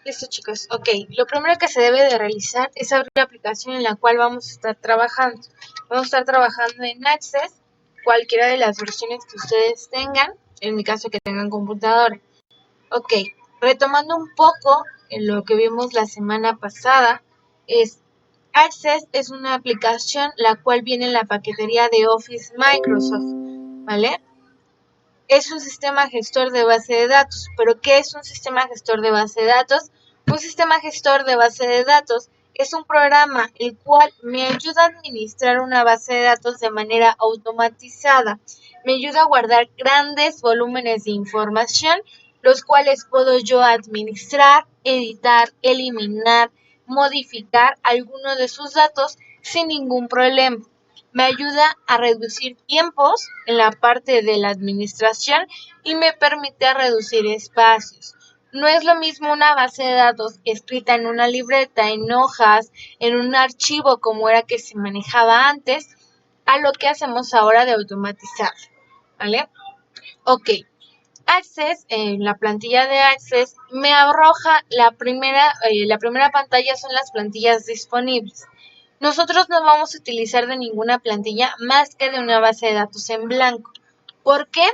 Listo, chicos. Ok, lo primero que se debe de realizar es abrir la aplicación en la cual vamos a estar trabajando. Vamos a estar trabajando en Access, cualquiera de las versiones que ustedes tengan, en mi caso que tengan computadora. Ok, retomando un poco en lo que vimos la semana pasada, Access es una aplicación la cual viene en la paquetería de Office Microsoft, ¿vale? Es un sistema gestor de base de datos. ¿Pero qué es un sistema gestor de base de datos? Un sistema gestor de base de datos es un programa el cual me ayuda a administrar una base de datos de manera automatizada. Me ayuda a guardar grandes volúmenes de información, los cuales puedo yo administrar, editar, eliminar, modificar alguno de sus datos sin ningún problema. Me ayuda a reducir tiempos en la parte de la administración y me permite reducir espacios. No es lo mismo una base de datos escrita en una libreta, en hojas, en un archivo como era que se manejaba antes, a lo que hacemos ahora de automatizar, ¿vale? Ok. Access, en la plantilla de Access, me arroja la primera pantalla son las plantillas disponibles. Nosotros no vamos a utilizar de ninguna plantilla más que de una base de datos en blanco. ¿Por qué?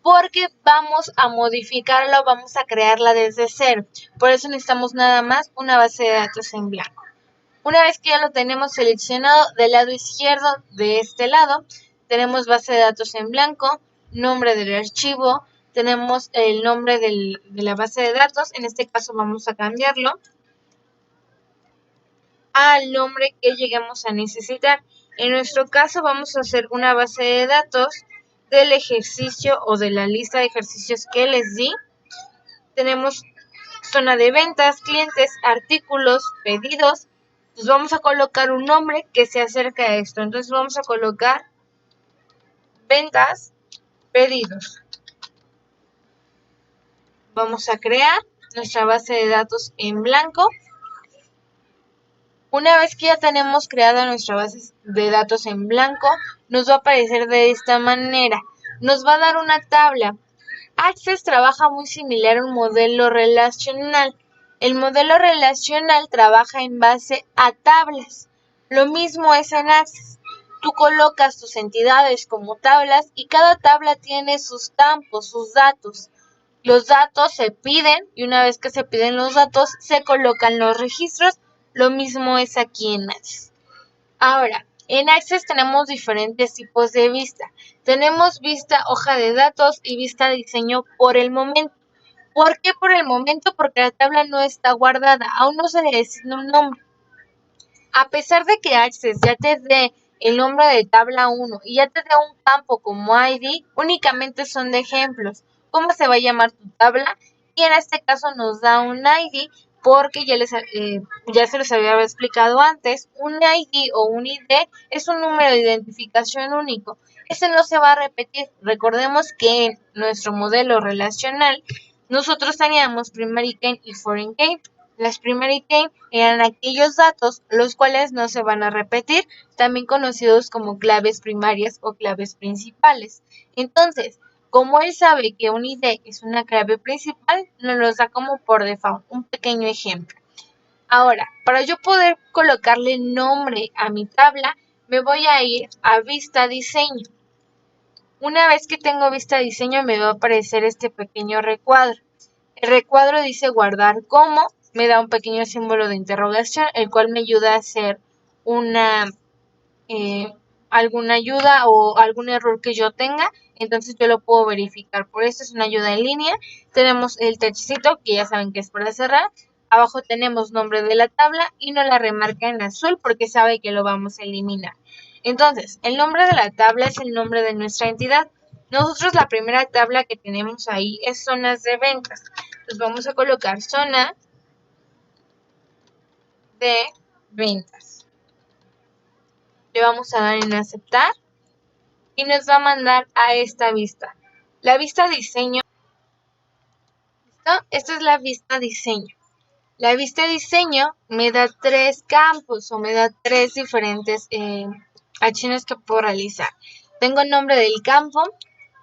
Porque vamos a modificarla o vamos a crearla desde cero. Por eso necesitamos nada más una base de datos en blanco. Una vez que ya lo tenemos seleccionado del lado izquierdo de este lado, tenemos base de datos en blanco, nombre del archivo, tenemos el nombre de la base de datos, en este caso vamos a cambiarlo al nombre que lleguemos a necesitar. En nuestro caso vamos a hacer una base de datos del ejercicio o de la lista de ejercicios que les di. Tenemos zona de ventas, clientes, artículos, pedidos. Pues vamos a colocar un nombre que se acerque a esto. Entonces vamos a colocar ventas, pedidos. Vamos a crear nuestra base de datos en blanco. Una vez que ya tenemos creada nuestra base de datos en blanco, nos va a aparecer de esta manera. Nos va a dar una tabla. Access trabaja muy similar a un modelo relacional. El modelo relacional trabaja en base a tablas. Lo mismo es en Access. Tú colocas tus entidades como tablas y cada tabla tiene sus campos, sus datos. Los datos se piden y una vez que se piden los datos se colocan los registros. Lo mismo es aquí en Access. Ahora, en Access tenemos diferentes tipos de vista. Tenemos vista hoja de datos y vista diseño por el momento. ¿Por qué por el momento? Porque la tabla no está guardada, aún no se le designa un nombre. A pesar de que Access ya te dé el nombre de tabla 1 y ya te dé un campo como ID, únicamente son de ejemplos. ¿Cómo se va a llamar tu tabla? Y en este caso nos da un ID porque ya se les había explicado antes, un ID o un ID es un número de identificación único. Ese no se va a repetir. Recordemos que en nuestro modelo relacional nosotros teníamos primary key y foreign key. Las primary key eran aquellos datos los cuales no se van a repetir, también conocidos como claves primarias o claves principales. Entonces, como él sabe que un ID es una clave principal, nos los da como por default, un pequeño ejemplo. Ahora, para yo poder colocarle nombre a mi tabla, me voy a ir a vista diseño. Una vez que tengo vista diseño, me va a aparecer este pequeño recuadro. El recuadro dice guardar como, me da un pequeño símbolo de interrogación, el cual me ayuda a hacer alguna ayuda o algún error que yo tenga, entonces yo lo puedo verificar. Por eso es una ayuda en línea. Tenemos el techcito, que ya saben que es para cerrar. Abajo tenemos nombre de la tabla y nos la remarca en azul porque sabe que lo vamos a eliminar. Entonces, el nombre de la tabla es el nombre de nuestra entidad. Nosotros la primera tabla que tenemos ahí es zonas de ventas. Entonces vamos a colocar zona de ventas. Le vamos a dar en aceptar y nos va a mandar a esta vista. La vista diseño. ¿Listo? Esta es la vista diseño. La vista diseño me da 3 campos o me da 3 diferentes acciones que puedo realizar. Tengo el nombre del campo,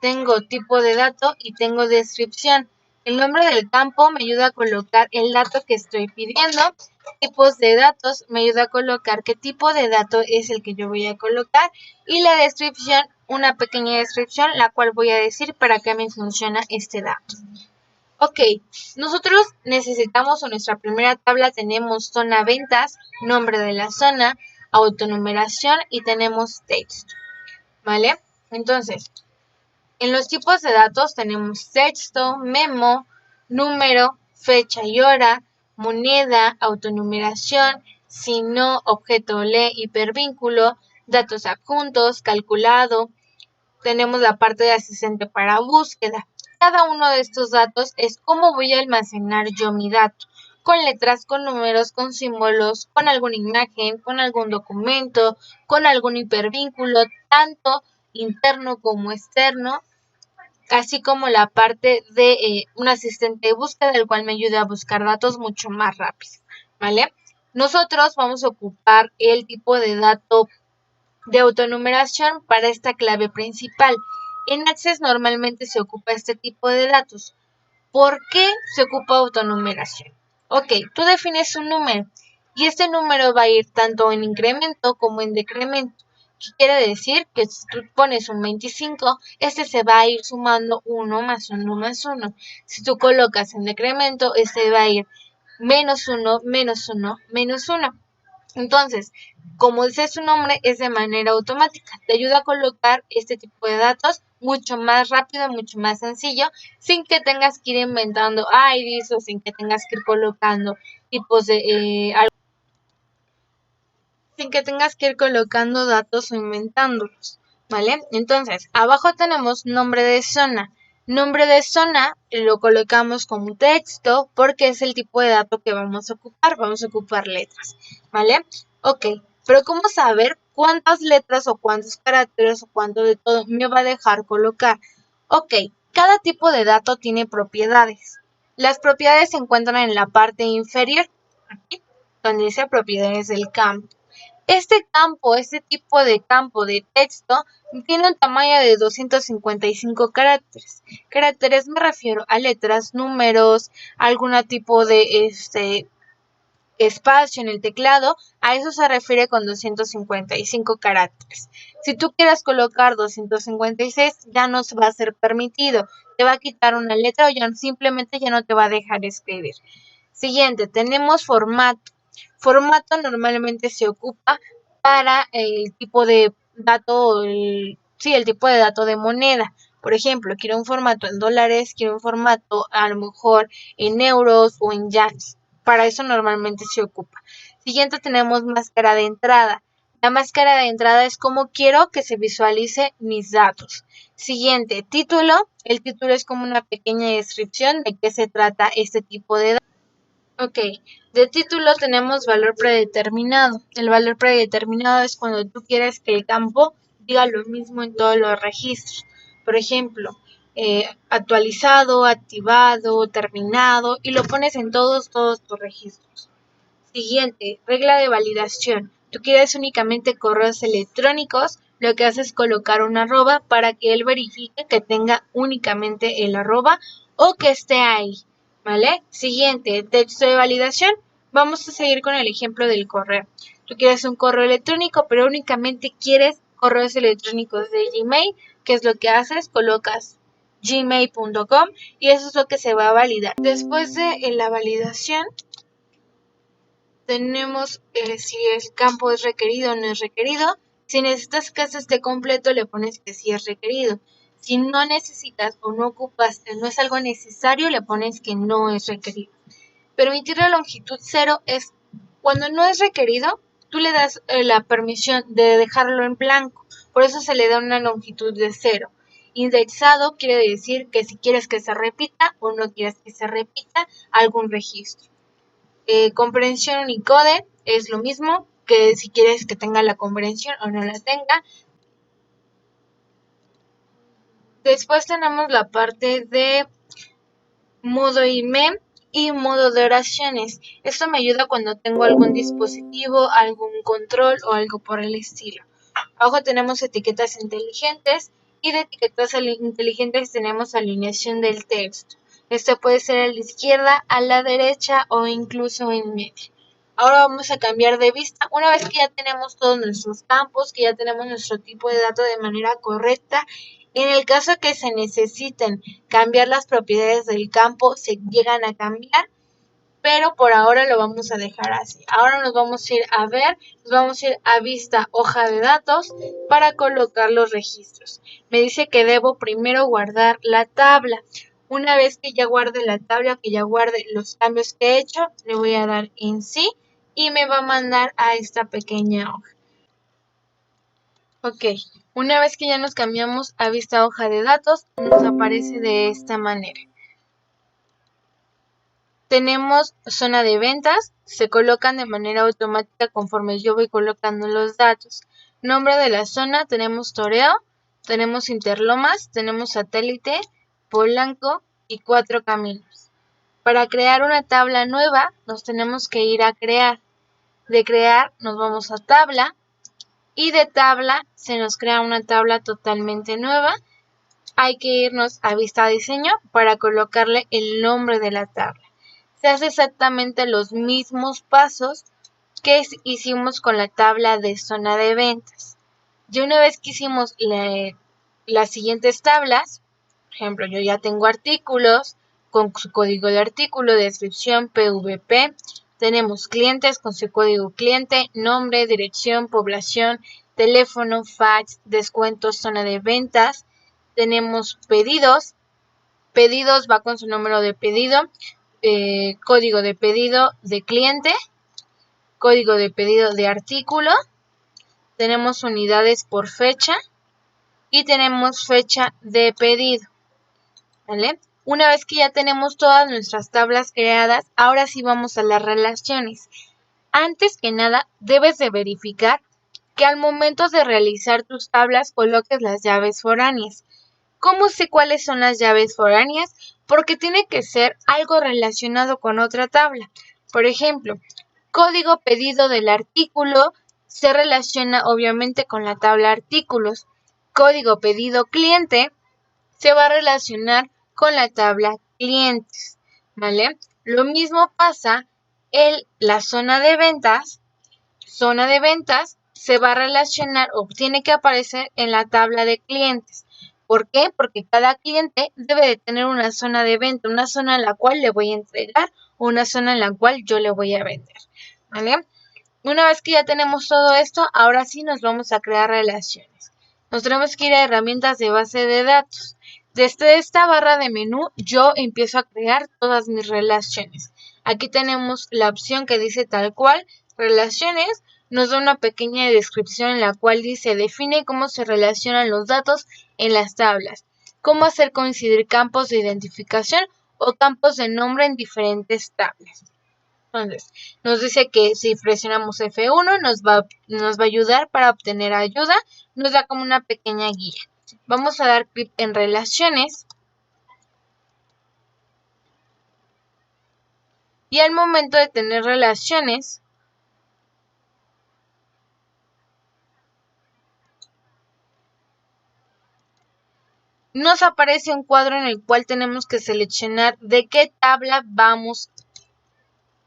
tengo tipo de dato y tengo descripción. El nombre del campo me ayuda a colocar el dato que estoy pidiendo. Tipos de datos me ayuda a colocar qué tipo de dato es el que yo voy a colocar. Y la descripción, una pequeña descripción, la cual voy a decir para qué me funciona este dato. Ok, nosotros necesitamos en nuestra primera tabla tenemos zona ventas, nombre de la zona, autonumeración y tenemos texto, ¿vale? Entonces, en los tipos de datos tenemos texto, memo, número, fecha y hora, moneda, autonumeración, signo, objeto le, hipervínculo, datos adjuntos, calculado. Tenemos la parte de asistente para búsqueda. Cada uno de estos datos es cómo voy a almacenar yo mi dato, con letras, con números, con símbolos, con alguna imagen, con algún documento, con algún hipervínculo, tanto interno como externo, así como la parte de un asistente de búsqueda, el cual me ayuda a buscar datos mucho más rápido, ¿vale? Nosotros vamos a ocupar el tipo de dato de autonumeración para esta clave principal. En Access normalmente se ocupa este tipo de datos. ¿Por qué se ocupa autonumeración? Ok, tú defines un número y este número va a ir tanto en incremento como en decremento. ¿Qué quiere decir? Que si tú pones un 25, este se va a ir sumando 1 más 1 más 1. Si tú colocas en decremento, este va a ir menos 1, menos 1, menos 1. Entonces, como dice su nombre, es de manera automática. Te ayuda a colocar este tipo de datos mucho más rápido, mucho más sencillo, sin que tengas que ir inventando IDs o sin que tengas que ir colocando tipos de sin que tengas que ir colocando datos o inventándolos, ¿vale? Entonces, abajo tenemos nombre de zona. Nombre de zona lo colocamos como texto porque es el tipo de dato que vamos a ocupar. Vamos a ocupar letras, ¿vale? Ok, pero ¿cómo saber cuántas letras o cuántos caracteres o cuánto de todo me va a dejar colocar? Ok, cada tipo de dato tiene propiedades. Las propiedades se encuentran en la parte inferior, aquí, donde dice propiedades del campo. Este tipo de campo de texto tiene un tamaño de 255 caracteres. Caracteres me refiero a letras, números, algún tipo de espacio en el teclado, a eso se refiere con 255 caracteres. Si tú quieres colocar 256, ya no va a ser permitido. Te va a quitar una letra o ya simplemente ya no te va a dejar escribir. Siguiente, tenemos formato. Formato normalmente se ocupa para el tipo de dato, el tipo de dato de moneda. Por ejemplo, quiero un formato en dólares, quiero un formato a lo mejor en euros o en yens. Para eso normalmente se ocupa. Siguiente tenemos máscara de entrada. La máscara de entrada es como quiero que se visualice mis datos. Siguiente, título. El título es como una pequeña descripción de qué se trata este tipo de datos. Ok, de título tenemos valor predeterminado. El valor predeterminado es cuando tú quieres que el campo diga lo mismo en todos los registros. Por ejemplo, actualizado, activado, terminado y lo pones en todos tus registros. Siguiente, regla de validación. Tú quieres únicamente correos electrónicos, lo que haces es colocar un arroba para que él verifique que tenga únicamente el arroba o que esté ahí, ¿vale? Siguiente, texto de validación. Vamos a seguir con el ejemplo del correo. Tú quieres un correo electrónico, pero únicamente quieres correos electrónicos de Gmail. ¿Qué es lo que haces? Colocas gmail.com y eso es lo que se va a validar. Después de la validación, tenemos si el campo es requerido o no es requerido. Si necesitas que esté completo, le pones que sí es requerido. Si no necesitas o no ocupas, no es algo necesario, le pones que no es requerido. Permitir la longitud 0 es cuando no es requerido, tú le das la permisión de dejarlo en blanco. Por eso se le da una longitud de 0. Indexado quiere decir que si quieres que se repita o no quieres que se repita algún registro. Comprensión Unicode es lo mismo que si quieres que tenga la comprensión o no la tenga. Después tenemos la parte de modo IMEM y modo de oraciones. Esto me ayuda cuando tengo algún dispositivo, algún control o algo por el estilo. Abajo tenemos etiquetas inteligentes y de etiquetas inteligentes tenemos alineación del texto. Este puede ser a la izquierda, a la derecha o incluso en medio. Ahora vamos a cambiar de vista. Una vez que ya tenemos todos nuestros campos, que ya tenemos nuestro tipo de dato de manera correcta, en el caso que se necesiten cambiar las propiedades del campo, se llegan a cambiar, pero por ahora lo vamos a dejar así. Ahora nos vamos a ir a ver, nos vamos a ir a vista hoja de datos para colocar los registros. Me dice que debo primero guardar la tabla. Una vez que ya guarde la tabla, que ya guarde los cambios que he hecho, le voy a dar en sí y me va a mandar a esta pequeña hoja. Ok, una vez que ya nos cambiamos a vista hoja de datos, nos aparece de esta manera. Tenemos zona de ventas, se colocan de manera automática conforme yo voy colocando los datos. Nombre de la zona, tenemos Toreo, tenemos Interlomas, tenemos Satélite, Polanco y Cuatro Caminos. Para crear una tabla nueva, nos tenemos que ir a crear. De crear, nos vamos a tabla y de tabla se nos crea una tabla totalmente nueva. Hay que irnos a vista diseño para colocarle el nombre de la tabla. Se hace exactamente los mismos pasos que hicimos con la tabla de zona de ventas. Y una vez que hicimos las siguientes tablas, por ejemplo, yo ya tengo artículos con su código de artículo, descripción, PVP, tenemos clientes con su código cliente, nombre, dirección, población, teléfono, fax, descuentos, zona de ventas, tenemos pedidos, pedidos va con su número de pedido, código de pedido de cliente, código de pedido de artículo, tenemos unidades por fecha y tenemos fecha de pedido, ¿vale? Una vez que ya tenemos todas nuestras tablas creadas, ahora sí vamos a las relaciones. Antes que nada, debes de verificar que al momento de realizar tus tablas coloques las llaves foráneas. ¿Cómo sé cuáles son las llaves foráneas? Porque tiene que ser algo relacionado con otra tabla. Por ejemplo, código pedido del artículo se relaciona obviamente con la tabla artículos. Código pedido cliente se va a relacionar con la tabla clientes, ¿vale? Lo mismo pasa en la zona de ventas. Zona de ventas se va a relacionar o tiene que aparecer en la tabla de clientes. ¿Por qué? Porque cada cliente debe de tener una zona de venta, una zona en la cual le voy a entregar o una zona en la cual yo le voy a vender, ¿vale? Una vez que ya tenemos todo esto, ahora sí nos vamos a crear relaciones. Nos tenemos que ir a herramientas de base de datos. Desde esta barra de menú, yo empiezo a crear todas mis relaciones. Aquí tenemos la opción que dice tal cual, relaciones. Nos da una pequeña descripción en la cual dice, define cómo se relacionan los datos en las tablas, cómo hacer coincidir campos de identificación o campos de nombre en diferentes tablas. Entonces, nos dice que si presionamos F1 nos va a ayudar para obtener ayuda, nos da como una pequeña guía. Vamos a dar clic en relaciones y al momento de tener relaciones, nos aparece un cuadro en el cual tenemos que seleccionar de qué tabla vamos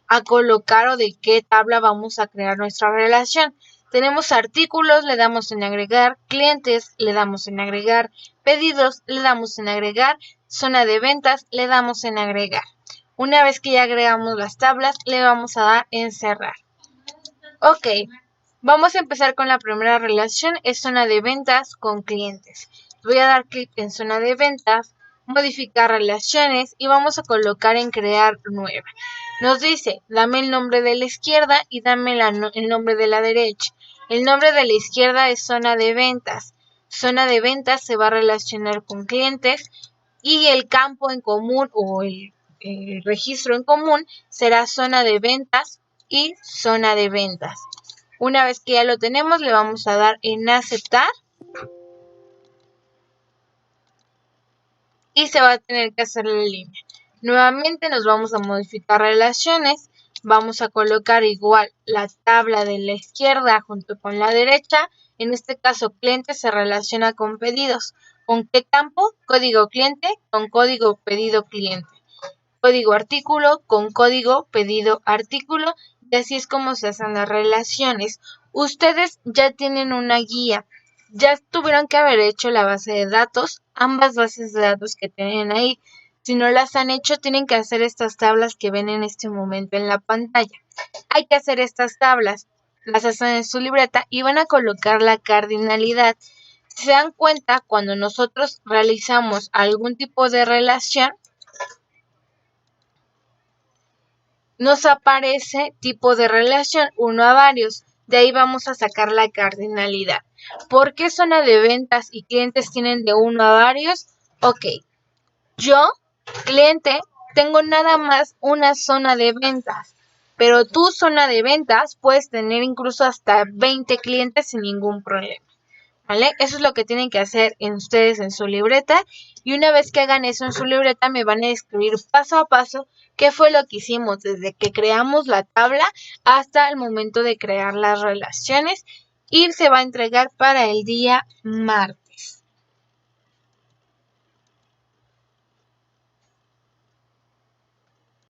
a colocar o de qué tabla vamos a crear nuestra relación. Tenemos artículos, le damos en agregar, clientes, le damos en agregar, pedidos, le damos en agregar, zona de ventas, le damos en agregar. Una vez que ya agregamos las tablas, le vamos a dar en cerrar. Ok, vamos a empezar con la primera relación, es zona de ventas con clientes. Voy a dar clic en zona de ventas, modificar relaciones y vamos a colocar en crear nueva. Nos dice, dame el nombre de la izquierda y dame el nombre de la derecha. El nombre de la izquierda es zona de ventas. Zona de ventas se va a relacionar con clientes y el campo en común o el registro en común será zona de ventas y zona de ventas. Una vez que ya lo tenemos, le vamos a dar en aceptar y se va a tener que hacer la línea. Nuevamente nos vamos a modificar relaciones, vamos a colocar igual la tabla de la izquierda junto con la derecha. En este caso, cliente se relaciona con pedidos. ¿Con qué campo? Código cliente con código pedido cliente. código artículo con código pedido artículo, y así es como se hacen las relaciones. Ustedes ya tienen una guía, ya tuvieron que haber hecho la base de datos, ambas bases de datos que tienen ahí. Si no las han hecho, tienen que hacer estas tablas que ven en este momento en la pantalla. Hay que hacer estas tablas, las hacen en su libreta y van a colocar la cardinalidad. Si se dan cuenta, cuando nosotros realizamos algún tipo de relación, nos aparece tipo de relación 1 a varios. De ahí vamos a sacar la cardinalidad. ¿Por qué zona de ventas y clientes tienen de 1 a varios? Ok, yo, cliente, tengo nada más una zona de ventas, pero tu zona de ventas puedes tener incluso hasta 20 clientes sin ningún problema. ¿Vale? Eso es lo que tienen que hacer ustedes en su libreta, y una vez que hagan eso en su libreta me van a escribir paso a paso qué fue lo que hicimos desde que creamos la tabla hasta el momento de crear las relaciones, y se va a entregar para el día martes.